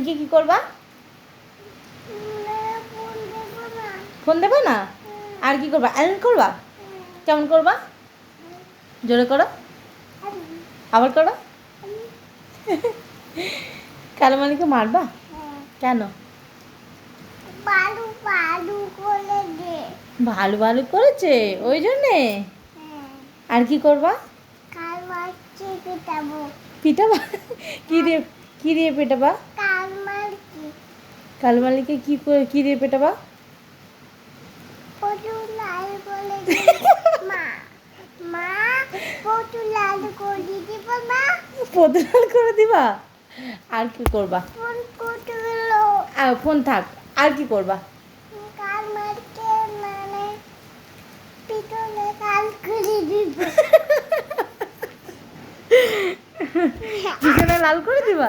কি করবা? ফোন দেবো না? আর কি করবা? আয়রন করবা? কেমন করবা? জোরে করো, আবার করো। কালো মালিকে মারবা? কেন? ভালো ভালো করেছে ওই জন্যে। আর কি করবা? পিটাবা? কি দিয়ে পেটাবা? কালো মালিকে কি দিয়ে পেটাবা? পদলাল করে দিবা? আর কি করবা? ফোন থাক, আর কি করবা? পিছনে লাল করে দিবা?